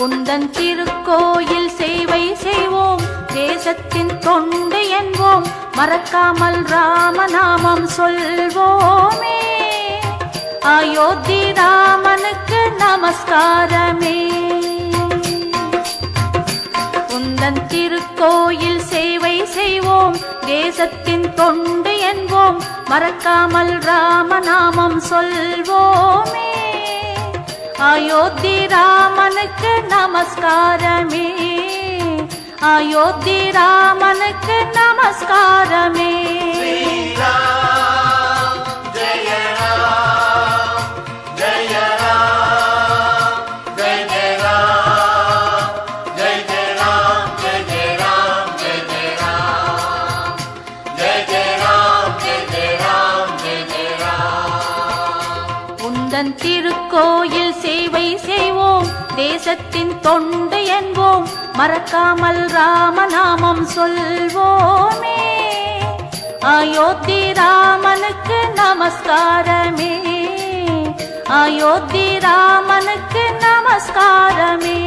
உந்தன் திருக்கோயில் சேவை செய்வோம், தேசத்தின் தொண்டு என்போம், மறக்காமல் ராமநாமம் சொல்வோமே. அயோத்தி ராமனுக்கு நமஸ்காரமே. உந்தன் திருக்கோயில் சேவை செய்வோம், தேசத்தின் தொண்டு என்போம், மறக்காமல் ராமநாமம் சொல்வோமே. அயோத்தி ராமனுக்கு நமஸ்காரமே. அயோத்தி ராமனுக்கு நமஸ்காரமே. உந்தன் திருக்கோயில் சேவை செய்வோம், தேசத்தின் தொண்டு என்போம், மறக்காமல் ராமநாமம் சொல்வோமே. அயோத்தி ராமனுக்கு நமஸ்காரமே. அயோத்தி ராமனுக்கு நமஸ்காரமே.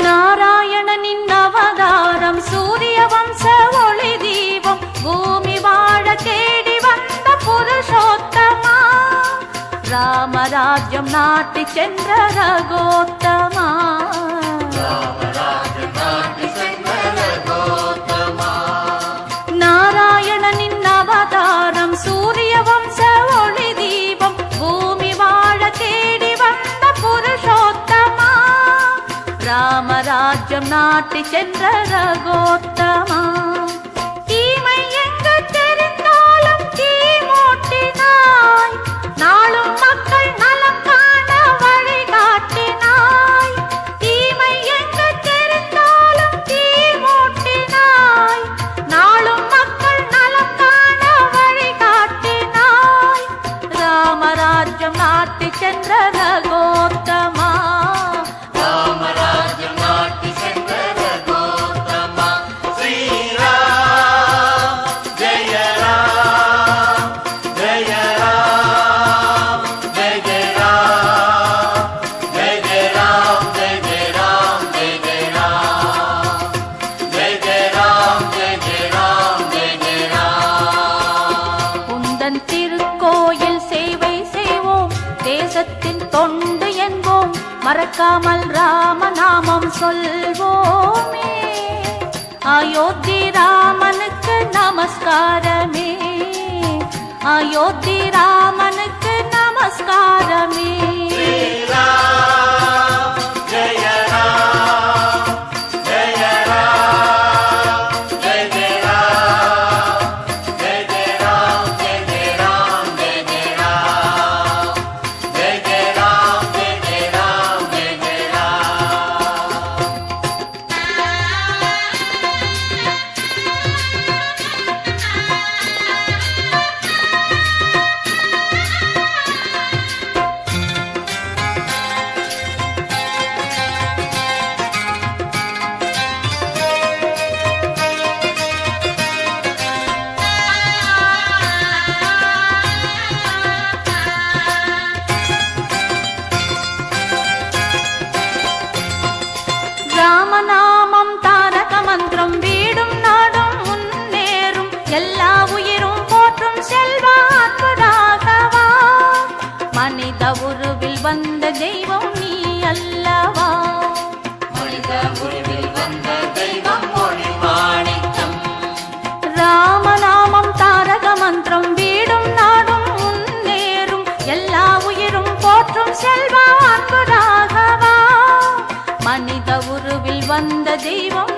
நாராயணனின் அவதாரம், சூரிய வம்ச ஒளி தீபம், பூமி வாழ தேடி வந்த புருஷோத்தமா, ராமராஜ்யம் நாட்டி சென்ற ரகோத்தமா. நாராயணனின் அவதாரம், சூரிய வம்ச ஒளி தீபம், பூமி வாழ தேடி வந்த புருஷோத்தமா, ராமராஜ்யம் நாட்டி சென்ற ரகோத்தமா. தீமை எங்கு தெரிந்தாலும் தீ மூட்டினாய், நாளும் மக்கள் நலம் காண வழிகாட்டினாய். தீமை எங்கு தெரிந்தாலும் தீ மூட்டினாய், நாளும் மக்கள் நலம் காண வழிகாட்டினாய், ராமராஜ்யம் நாட்டி சென்ற ரகோத்தமா. திருக்கோயில் சேவை செய்வோம், தேசத்தின் தொண்டு என்போம், மறக்காமல் ராமநாமம் சொல்வோமே. அயோத்தி ராமனுக்கு நமஸ்காரமே. அயோத்தி ராமனுக்கு நமஸ்காரமே. ராமநாமம் தாரக மந்திரம், வீடும் நாடும் முன்னேறும், எல்லா உயிரும் போற்றும் செல்வா அற்புதாகவா, மனித உருவில் வந்த தெய்வம் நீ அல்லவா. மனித உருவில் வந்த தெய்வம் ஒளி மாணிக்கம். ராமநாமம் தாரக மந்திரம், வீடும் நாடும் முன்னேறும், எல்லா உயிரும் போற்றும் செல்வா அற்புதாகவா, மனித உருவில் வந்த தெய்வம்